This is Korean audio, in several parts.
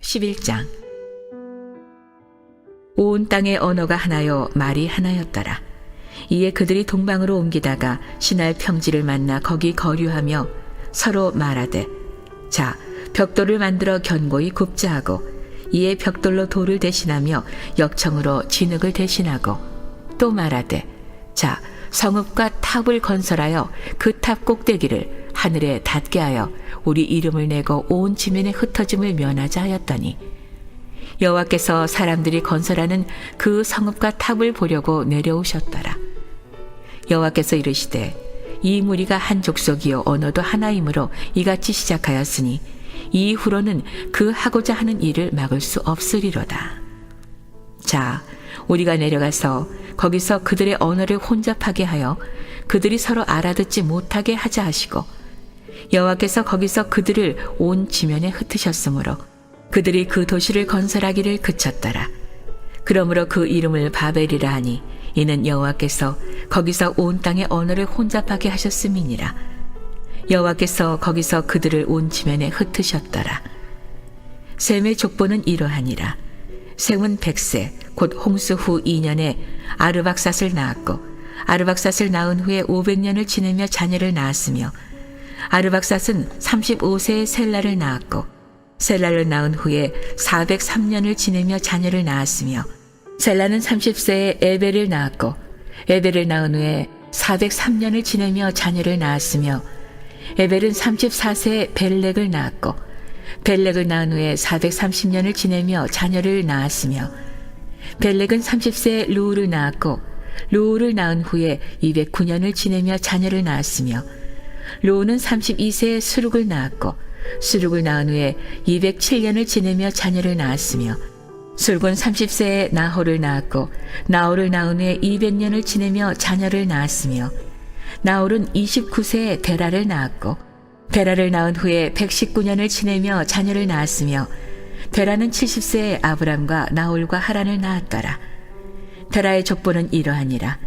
11장. 온 땅의 언어가 하나요 말이 하나였더라. 이에 그들이 동방으로 옮기다가 신할 평지를 만나 거기 거류하며 서로 말하되, 자, 벽돌을 만들어 견고히 굽자 하고, 이에 벽돌로 돌을 대신하며 역청으로 진흙을 대신하고, 또 말하되, 자, 성읍과 탑을 건설하여 그 탑 꼭대기를 하늘에 닿게 하여 우리 이름을 내고 온 지면에 흩어짐을 면하자 하였더니, 여호와께서 사람들이 건설하는 그 성읍과 탑을 보려고 내려오셨더라. 여호와께서 이르시되, 이 무리가 한 족속이요 언어도 하나이므로 이같이 시작하였으니 이후로는 그 하고자 하는 일을 막을 수 없으리로다. 자, 우리가 내려가서 거기서 그들의 언어를 혼잡하게 하여 그들이 서로 알아듣지 못하게 하자 하시고, 여호와께서 거기서 그들을 온 지면에 흩으셨으므로 그들이 그 도시를 건설하기를 그쳤더라. 그러므로 그 이름을 바벨이라 하니 이는 여호와께서 거기서 온 땅의 언어를 혼잡하게 하셨음이니라. 여호와께서 거기서 그들을 온 지면에 흩으셨더라. 셈의 족보는 이러하니라. 셈은 100세 곧 홍수 후 2년에 아르박삿을 낳았고, 아르박삿을 낳은 후에 500년을 지내며 자녀를 낳았으며, 아르박삿은 35세에 셀라를 낳았고, 셀라를 낳은 후에 403년을 지내며 자녀를 낳았으며, 셀라는 30세에 에벨을 낳았고, 에벨을 낳은 후에 403년을 지내며 자녀를 낳았으며, 에벨은 34세에 벨렉을 낳았고, 벨렉을 낳은 후에 430년을 지내며 자녀를 낳았으며, 벨렉은 30세에 루우를 낳았고, 루우를 낳은 후에 209년을 지내며 자녀를 낳았으며, 루우는 32세에 수룩을 낳았고, 수룩을 낳은 후에 207년을 지내며 자녀를 낳았으며, 술군 30세에 나홀을 낳았고, 나홀을 낳은 후에 200년을 지내며 자녀를 낳았으며, 나홀은 29세에 데라를 낳았고, 데라를 낳은 후에 119년을 지내며 자녀를 낳았으며, 데라는 70세에 아브람과 나홀과 하란을 낳았더라. 데라의 족보는 이러하니라.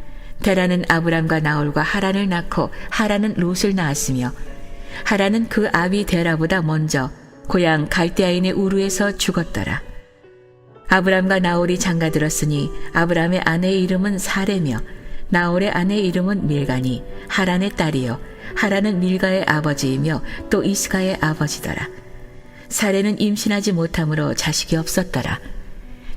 데라는 아브람과 나홀과 하란을 낳고, 하란은 롯을 낳았으며, 하란은 그 아비 데라보다 먼저 고향 갈대아인의 우르에서 죽었더라. 아브람과 나홀이 장가들었으니 아브람의 아내의 이름은 사레며, 나홀의 아내의 이름은 밀가니 하란의 딸이요, 하란은 밀가의 아버지이며 또 이스가의 아버지더라. 사레는 임신하지 못함으로 자식이 없었더라.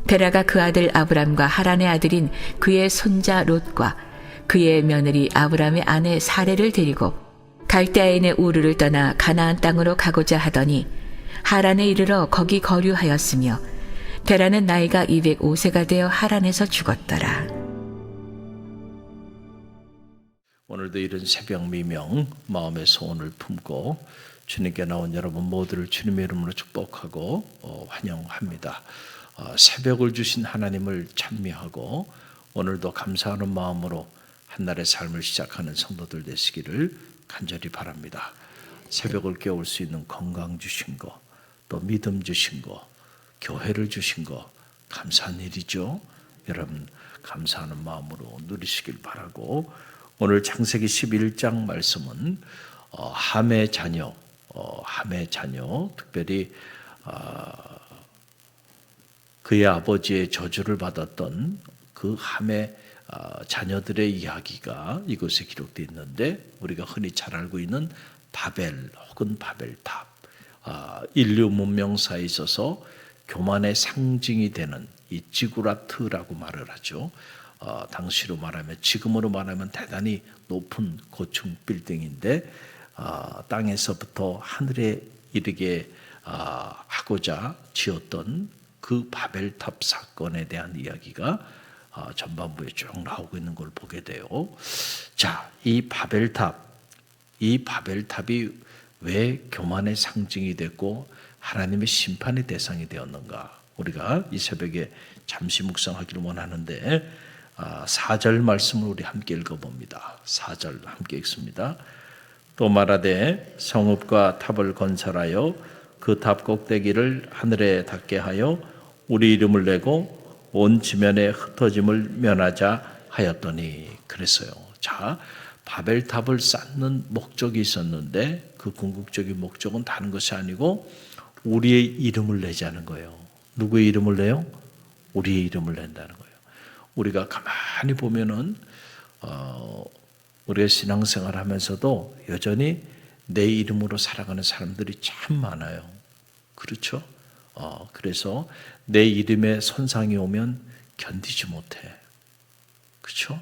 데라가 그 아들 아브람과 하란의 아들인 그의 손자 롯과 그의 며느리 아브람의 아내 사레를 데리고 갈대아인의 우르를 떠나 가나안 땅으로 가고자 하더니 하란에 이르러 거기 거류하였으며, 데라는 나이가 205세가 되어 하란에서 죽었더라. 오늘도 이른 새벽 미명 마음의 소원을 품고 주님께 나온 여러분 모두를 주님의 이름으로 축복하고 환영합니다. 새벽을 주신 하나님을 찬미하고 오늘도 감사하는 마음으로 한날의 삶을 시작하는 성도들 되시기를 간절히 바랍니다. 새벽을 깨울 수 있는 건강 주신 거, 또 믿음 주신 거, 교회를 주신 거 감사한 일이죠. 여러분 감사하는 마음으로 누리시길 바라고, 오늘 창세기 11장 말씀은 함의 자녀, 특별히 그의 아버지의 저주를 받았던 그 함의 자녀들의 이야기가 이곳에 기록되어 있는데, 우리가 흔히 잘 알고 있는 바벨 혹은 바벨탑, 인류 문명사에 있어서 교만의 상징이 되는 이 지구라트라고 말을 하죠. 당시로 말하면, 지금으로 말하면 대단히 높은 고층 빌딩인데 땅에서부터 하늘에 이르게 하고자 지었던 그 바벨탑 사건에 대한 이야기가 전반부에 쭉 나오고 있는 걸 보게 돼요. 자, 이 바벨탑이 왜 교만의 상징이 됐고 하나님의 심판의 대상이 되었는가, 우리가 이 새벽에 잠시 묵상하기를 원하는데 4절 말씀을 우리 함께 읽어봅니다. 4절 함께 읽습니다. 또 말하되 성읍과 탑을 건설하여 그 탑 꼭대기를 하늘에 닿게 하여 우리 이름을 내고 온 지면에 흩어짐을 면하자 하였더니, 그랬어요. 자, 바벨탑을 쌓는 목적이 있었는데 그 궁극적인 목적은 다른 것이 아니고 우리의 이름을 내자는 거예요. 누구의 이름을 내요? 우리의 이름을 낸다는 거예요. 우리가 가만히 보면은 우리가 신앙생활 하면서도 여전히 내 이름으로 살아가는 사람들이 참 많아요. 그렇죠? 그래서 내 이름에 손상이 오면 견디지 못해. 그렇죠?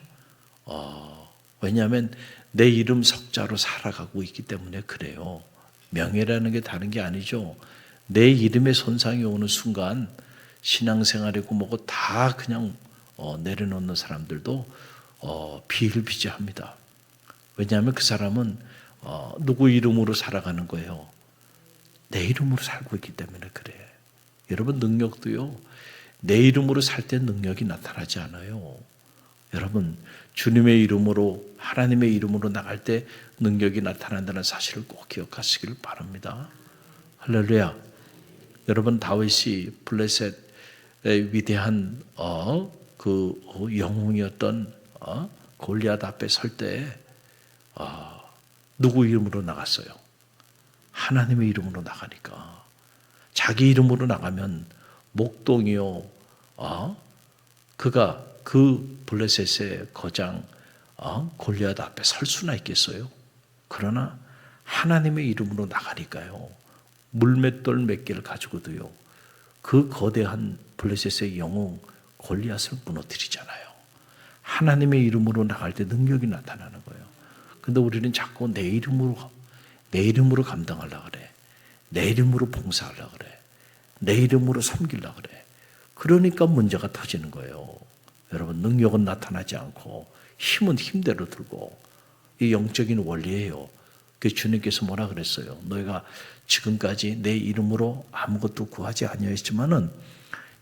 왜냐하면 내 이름 석자로 살아가고 있기 때문에 그래요. 명예라는 게 다른 게 아니죠. 내 이름에 손상이 오는 순간 신앙생활이고 뭐고 다 그냥 내려놓는 사람들도 비일비재합니다. 왜냐하면 그 사람은 누구 이름으로 살아가는 거예요? 내 이름으로 살고 있기 때문에 그래. 여러분 능력도요. 내 이름으로 살 때 능력이 나타나지 않아요. 여러분 주님의 이름으로 하나님의 이름으로 나갈 때 능력이 나타난다는 사실을 꼭 기억하시길 바랍니다. 할렐루야. 여러분 다윗이 블레셋의 위대한 그 영웅이었던 골리앗 앞에 설 때 누구 이름으로 나갔어요? 하나님의 이름으로 나가니까. 자기 이름으로 나가면 목동이요. 그가 그 블레셋의 거장 골리앗 앞에 설 수나 있겠어요? 그러나 하나님의 이름으로 나가니까요. 물맷돌 몇 개를 가지고도요. 그 거대한 블레셋의 영웅 골리앗을 무너뜨리잖아요. 하나님의 이름으로 나갈 때 능력이 나타나는 거예요. 근데 우리는 자꾸 내 이름으로 감당하려고 그래. 내 이름으로 봉사하려고 그래. 내 이름으로 섬기려고 그래. 그러니까 문제가 터지는 거예요. 여러분 능력은 나타나지 않고 힘은 힘대로 들고 이 영적인 원리예요. 그 주님께서 뭐라 그랬어요? 너희가 지금까지 내 이름으로 아무것도 구하지 아니하였지만은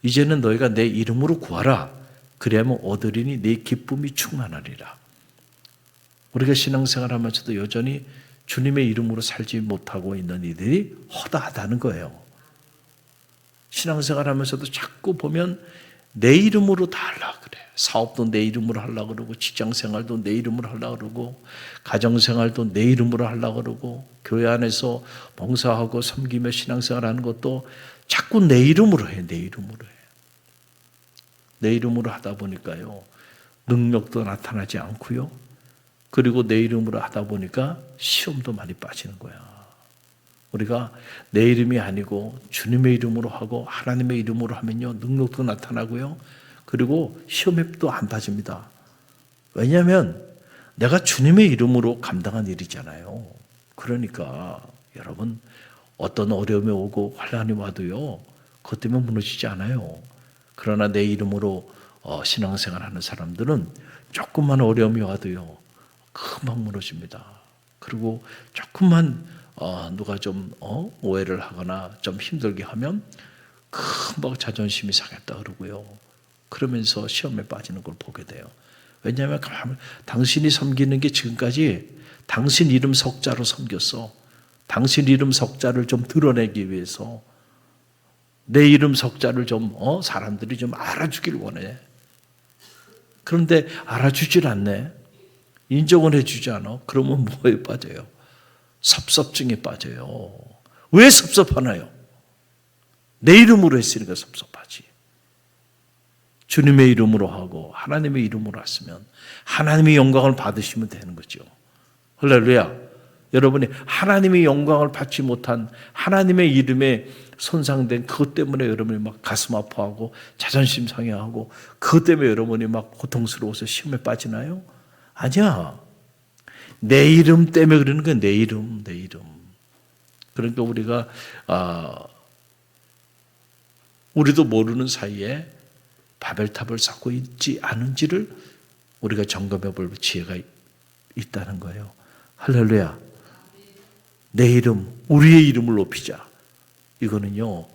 이제는 너희가 내 이름으로 구하라. 그래야만 얻으리니 내 기쁨이 충만하리라. 우리가 신앙생활하면서도 여전히 주님의 이름으로 살지 못하고 있는 이들이 허다하다는 거예요. 신앙생활하면서도 자꾸 보면 내 이름으로 다 하려고 그래. 사업도 내 이름으로 하려고 그러고 직장생활도 내 이름으로 하려고 그러고 가정생활도 내 이름으로 하려고 그러고 교회 안에서 봉사하고 섬기며 신앙생활하는 것도 자꾸 내 이름으로 해. 내 이름으로 해. 내 이름으로 하다 보니까요. 능력도 나타나지 않고요. 그리고 내 이름으로 하다 보니까 시험도 많이 빠지는 거야. 우리가 내 이름이 아니고 주님의 이름으로 하고 하나님의 이름으로 하면요. 능력도 나타나고요. 그리고 시험에도 안 빠집니다. 왜냐하면 내가 주님의 이름으로 감당한 일이잖아요. 그러니까 여러분 어떤 어려움이 오고 환난이 와도요. 그것 때문에 무너지지 않아요. 그러나 내 이름으로 신앙생활하는 사람들은 조금만 어려움이 와도요. 금방 무너집니다. 그리고 조금만 누가 좀 오해를 하거나 좀 힘들게 하면 금방 자존심이 상했다 그러고요. 그러면서 시험에 빠지는 걸 보게 돼요. 왜냐하면 당신이 섬기는 게 지금까지 당신 이름 석자로 섬겼어. 당신 이름 석자를 좀 드러내기 위해서 내 이름 석자를 좀 사람들이 좀 알아주길 원해. 그런데 알아주질 않네. 인정을 해주지 않아. 그러면 뭐에 빠져요? 섭섭증에 빠져요. 왜 섭섭하나요? 내 이름으로 했으니까 섭섭하지. 주님의 이름으로 하고 하나님의 이름으로 했으면 하나님의 영광을 받으시면 되는 거죠. 할렐루야. 여러분이 하나님의 영광을 받지 못한 하나님의 이름에 손상된 그것 때문에 여러분이 막 가슴 아파하고 자존심 상해하고 그것 때문에 여러분이 막 고통스러워서 시험에 빠지나요? 아니야. 내 이름 때문에 그러는 거야. 내 이름. 그러니까 우리가 우리도 모르는 사이에 바벨탑을 쌓고 있지 않은지를 우리가 점검해 볼 지혜가 있다는 거예요. 할렐루야. 내 이름, 우리의 이름을 높이자. 이거는요,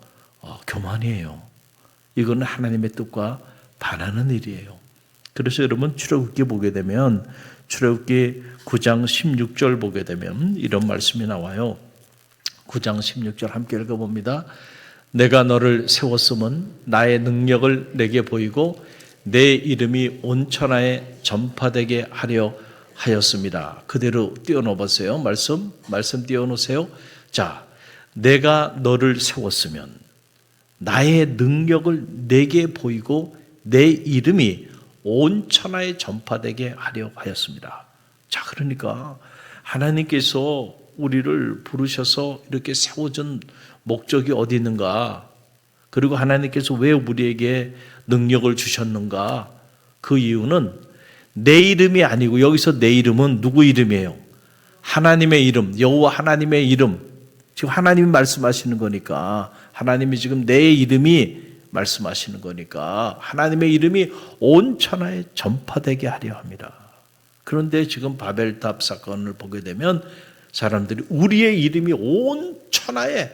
교만이에요. 이거는 하나님의 뜻과 반하는 일이에요. 그래서 여러분 출애굽기 보게 되면 출애굽기 9장 16절 보게 되면 이런 말씀이 나와요. 9장 16절 함께 읽어봅니다. 내가 너를 세웠음은 나의 능력을 내게 보이고 내 이름이 온 천하에 전파되게 하려 하였습니다. 그대로 띄워놓으세요. 말씀 띄워놓으세요. 자, 내가 너를 세웠으면 나의 능력을 내게 보이고 내 이름이 온 천하에 전파되게 하려 하였습니다. 자, 그러니까 하나님께서 우리를 부르셔서 이렇게 세워준 목적이 어디 있는가? 그리고 하나님께서 왜 우리에게 능력을 주셨는가? 그 이유는 내 이름이 아니고, 여기서 내 이름은 누구 이름이에요? 하나님의 이름, 여호와 하나님의 이름. 지금 하나님이 말씀하시는 거니까, 하나님이 지금 내 이름이 말씀하시는 거니까 하나님의 이름이 온 천하에 전파되게 하려 합니다. 그런데 지금 바벨탑 사건을 보게 되면 사람들이 우리의 이름이 온 천하에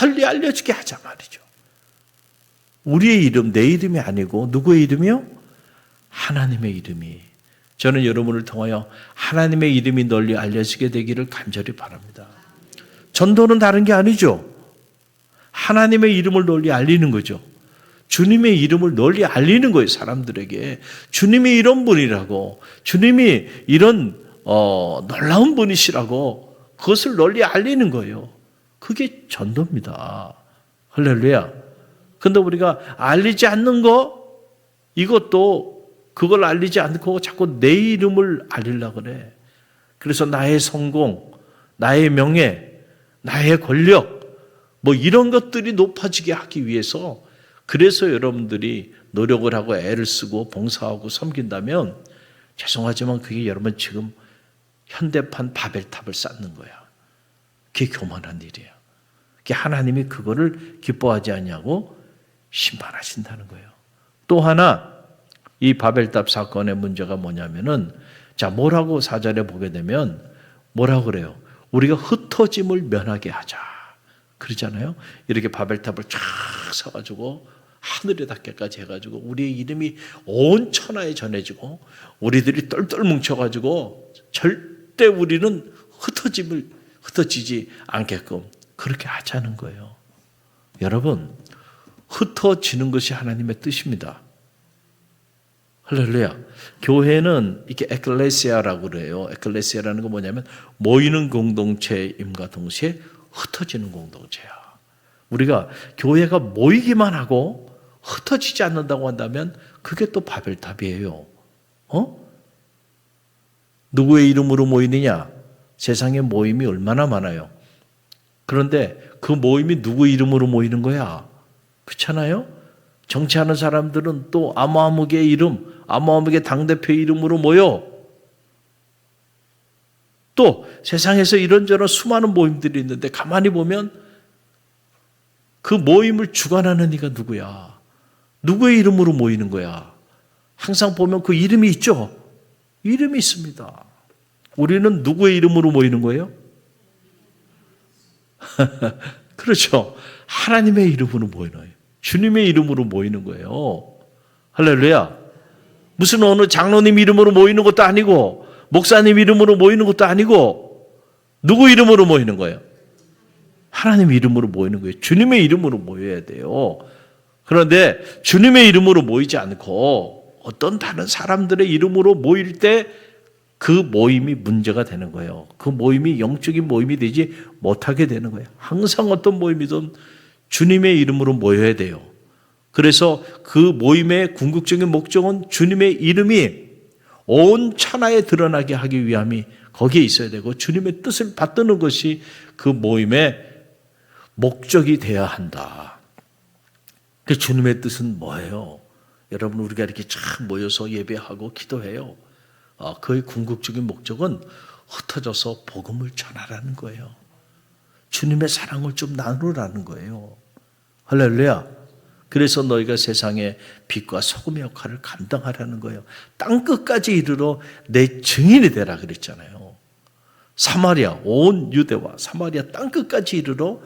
널리 알려지게 하자 말이죠. 우리의 이름, 내 이름이 아니고 누구의 이름이요? 하나님의 이름이. 저는 여러분을 통하여 하나님의 이름이 널리 알려지게 되기를 간절히 바랍니다. 전도는 다른 게 아니죠. 하나님의 이름을 널리 알리는 거죠. 주님의 이름을 널리 알리는 거예요. 사람들에게. 주님이 이런 분이라고, 주님이 이런 놀라운 분이시라고 그것을 널리 알리는 거예요. 그게 전도입니다. 할렐루야. 근데 우리가 알리지 않는 거, 이것도 그걸 알리지 않고 자꾸 내 이름을 알리려고 그래. 그래서 나의 성공, 나의 명예, 나의 권력, 뭐 이런 것들이 높아지게 하기 위해서, 그래서 여러분들이 노력을 하고 애를 쓰고 봉사하고 섬긴다면 죄송하지만 그게 여러분 지금 현대판 바벨탑을 쌓는 거야. 그게 교만한 일이야. 그게 하나님이 그거를 기뻐하지 않냐고 심판하신다는 거예요. 또 하나, 이 바벨탑 사건의 문제가 뭐냐면은, 자, 뭐라고 4절에 보게 되면 뭐라고 그래요? 우리가 흩어짐을 면하게 하자. 그러잖아요. 이렇게 바벨탑을 쫙 서가지고 하늘에 닿게까지 해가지고 우리의 이름이 온 천하에 전해지고 우리들이 똘똘 뭉쳐가지고 절대 우리는 흩어지지 않게끔 그렇게 하자는 거예요. 여러분, 흩어지는 것이 하나님의 뜻입니다. 할렐루야. 교회는 이게 에클레시아라고 그래요. 에클레시아라는 건 뭐냐면 모이는 공동체임과 동시에 흩어지는 공동체야. 우리가 교회가 모이기만 하고 흩어지지 않는다고 한다면 그게 또 바벨탑이에요. 누구의 이름으로 모이느냐? 세상에 모임이 얼마나 많아요. 그런데 그 모임이 누구 이름으로 모이는 거야? 그렇잖아요? 정치하는 사람들은 또 아무아무개 이름, 아무아무개 당대표의 이름으로 모여. 또 세상에서 이런저런 수많은 모임들이 있는데 가만히 보면 그 모임을 주관하는 이가 누구야? 누구의 이름으로 모이는 거야? 항상 보면 그 이름이 있죠? 이름이 있습니다. 우리는 누구의 이름으로 모이는 거예요? 그렇죠. 하나님의 이름으로 모이는 거예요. 주님의 이름으로 모이는 거예요. 할렐루야. 무슨 어느 장로님 이름으로 모이는 것도 아니고 목사님 이름으로 모이는 것도 아니고 누구 이름으로 모이는 거예요? 하나님 이름으로 모이는 거예요. 주님의 이름으로 모여야 돼요. 그런데 주님의 이름으로 모이지 않고 어떤 다른 사람들의 이름으로 모일 때 그 모임이 문제가 되는 거예요. 그 모임이 영적인 모임이 되지 못하게 되는 거예요. 항상 어떤 모임이든 주님의 이름으로 모여야 돼요. 그래서 그 모임의 궁극적인 목적은 주님의 이름이 온 천하에 드러나게 하기 위함이 거기에 있어야 되고 주님의 뜻을 받드는 것이 그 모임의 목적이 되어야 한다. 그 주님의 뜻은 뭐예요? 여러분, 우리가 이렇게 참 모여서 예배하고 기도해요. 그의 궁극적인 목적은 흩어져서 복음을 전하라는 거예요. 주님의 사랑을 좀 나누라는 거예요. 할렐루야. 그래서 너희가 세상의 빛과 소금의 역할을 감당하라는 거예요. 땅끝까지 이르러 내 증인이 되라 그랬잖아요. 사마리아, 온 유대와 사마리아 땅끝까지 이르러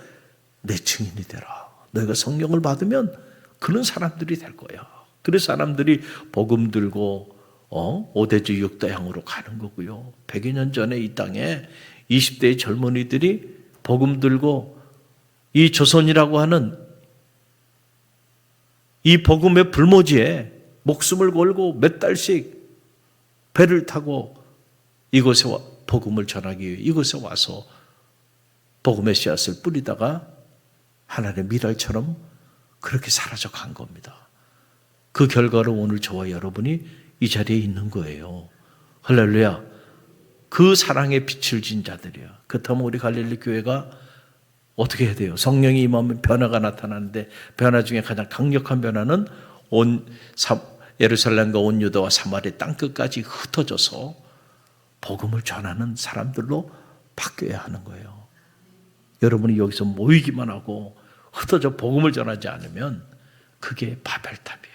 내 증인이 되라. 너희가 성령을 받으면 그런 사람들이 될 거야. 그래서 사람들이 복음 들고 5대주 6대향으로 가는 거고요. 100여 년 전에 이 땅에 20대의 젊은이들이 복음 들고 이 조선이라고 하는 이 복음의 불모지에 목숨을 걸고 몇 달씩 배를 타고 이곳에 복음을 전하기 위해 이곳에 와서 복음의 씨앗을 뿌리다가 하나님의 미랄처럼 그렇게 사라져 간 겁니다. 그 결과로 오늘 저와 여러분이 이 자리에 있는 거예요. 할렐루야. 그 사랑의 빛을 진 자들이야. 그렇다면 우리 갈릴리 교회가 어떻게 해야 돼요? 성령이 임하면 변화가 나타나는데 변화 중에 가장 강력한 변화는 예루살렘과 온 유다와 사마리아 땅끝까지 흩어져서 복음을 전하는 사람들로 바뀌어야 하는 거예요. 여러분이 여기서 모이기만 하고 흩어져 복음을 전하지 않으면 그게 바벨탑이야.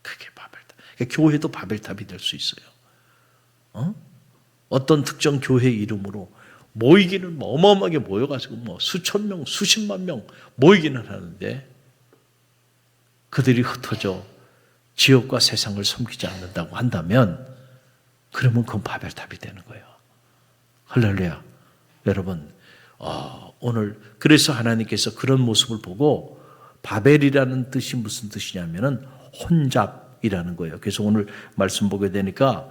그게 바벨탑. 그러니까 교회도 바벨탑이 될 수 있어요. 어떤 특정 교회 이름으로 모이기는 어마어마하게 모여가지고 수천 명, 수십만 명 모이기는 하는데 그들이 흩어져 지역과 세상을 섬기지 않는다고 한다면 그러면 그건 바벨탑이 되는 거예요. 할렐루야. 여러분, 오늘 그래서 하나님께서 그런 모습을 보고 바벨이라는 뜻이 무슨 뜻이냐면은 혼잡이라는 거예요. 그래서 오늘 말씀 보게 되니까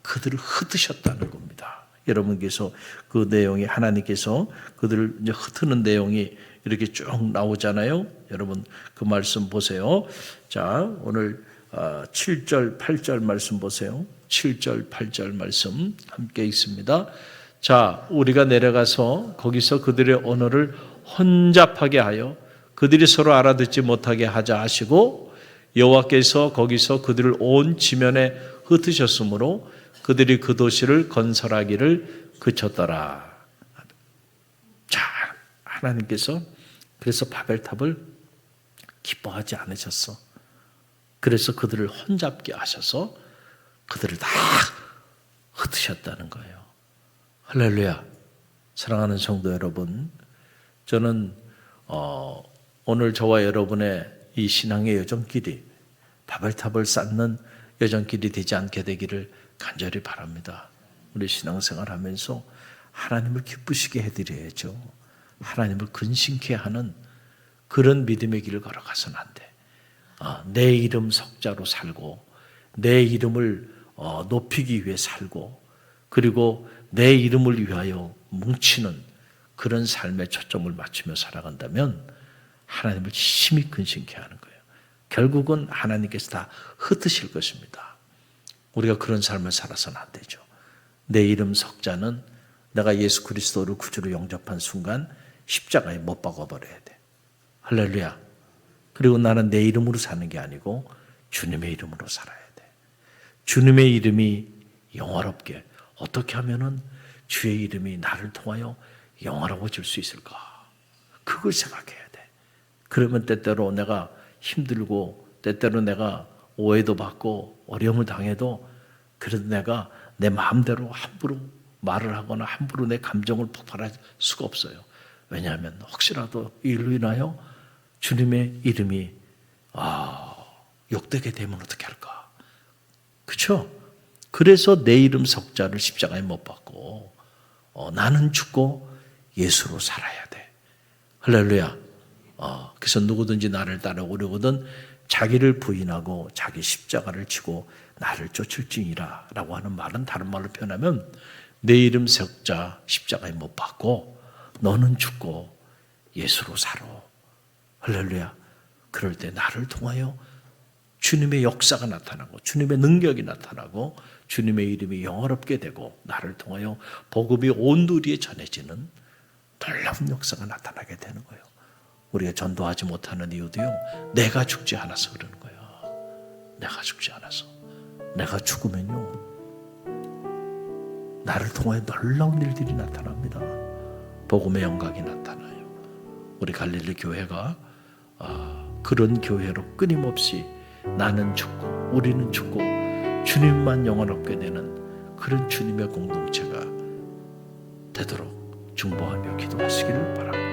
그들을 흩으셨다는 겁니다. 여러분께서 그 내용이 하나님께서 그들을 이제 흩는 내용이 이렇게 쭉 나오잖아요. 여러분 그 말씀 보세요. 자, 오늘 7절, 8절 말씀 보세요. 7절, 8절 말씀 함께 읽습니다. 자, 우리가 내려가서 거기서 그들의 언어를 혼잡하게 하여 그들이 서로 알아듣지 못하게 하자 하시고 여호와께서 거기서 그들을 온 지면에 흩으셨으므로 그들이 그 도시를 건설하기를 그쳤더라. 자, 하나님께서 그래서 바벨탑을 기뻐하지 않으셨어. 그래서 그들을 혼잡게 하셔서 그들을 다 흩으셨다는 거예요. 할렐루야. 사랑하는 성도 여러분, 저는 오늘 저와 여러분의 이 신앙의 여정길이 바벨탑을 쌓는 여정길이 되지 않게 되기를 간절히 바랍니다. 우리 신앙생활 하면서 하나님을 기쁘시게 해드려야죠. 하나님을 근심케 하는 그런 믿음의 길을 걸어가서는 안 돼. 내 이름 석자로 살고 내 이름을 높이기 위해 살고 그리고 내 이름을 위하여 뭉치는 그런 삶에 초점을 맞추며 살아간다면 하나님을 심히 근심케 하는 거예요. 결국은 하나님께서 다 흩으실 것입니다. 우리가 그런 삶을 살아서는 안 되죠. 내 이름 석자는 내가 예수 그리스도를 구주로 영접한 순간 십자가에 못 박아버려야 돼. 할렐루야. 그리고 나는 내 이름으로 사는 게 아니고 주님의 이름으로 살아야 돼. 주님의 이름이 영화롭게 어떻게 하면은 주의 이름이 나를 통하여 영화로워질 수 있을까? 그걸 생각해야 돼. 그러면 때때로 내가 힘들고 때때로 내가 오해도 받고 어려움을 당해도 그래도 내가 내 마음대로 함부로 말을 하거나 함부로 내 감정을 폭발할 수가 없어요. 왜냐하면 혹시라도 이로 인하여 주님의 이름이 욕되게 되면 어떻게 할까? 그렇죠? 그래서 내 이름 석자를 십자가에 못 박고 나는 죽고 예수로 살아야 돼. 할렐루야. 그래서 누구든지 나를 따라오려거든 자기를 부인하고 자기 십자가를 지고 나를 쫓을지니라 라고 하는 말은 다른 말로 표현하면 내 이름 석자 십자가에 못 박고 너는 죽고 예수로 살아. 할렐루야. 그럴 때 나를 통하여 주님의 역사가 나타나고 주님의 능력이 나타나고 주님의 이름이 영화롭게 되고 나를 통하여 복음이 온 누리에 전해지는 놀라운 역사가 나타나게 되는 거예요. 우리가 전도하지 못하는 이유도요, 내가 죽지 않아서 그러는 거예요. 내가 죽지 않아서. 내가 죽으면요 나를 통하여 놀라운 일들이 나타납니다. 복음의 영광이 나타나요. 우리 갈릴리 교회가 그런 교회로 끊임없이 나는 죽고 우리는 죽고 주님만 영원롭게 되는 그런 주님의 공동체가 되도록 중보하며 기도하시기를 바랍니다.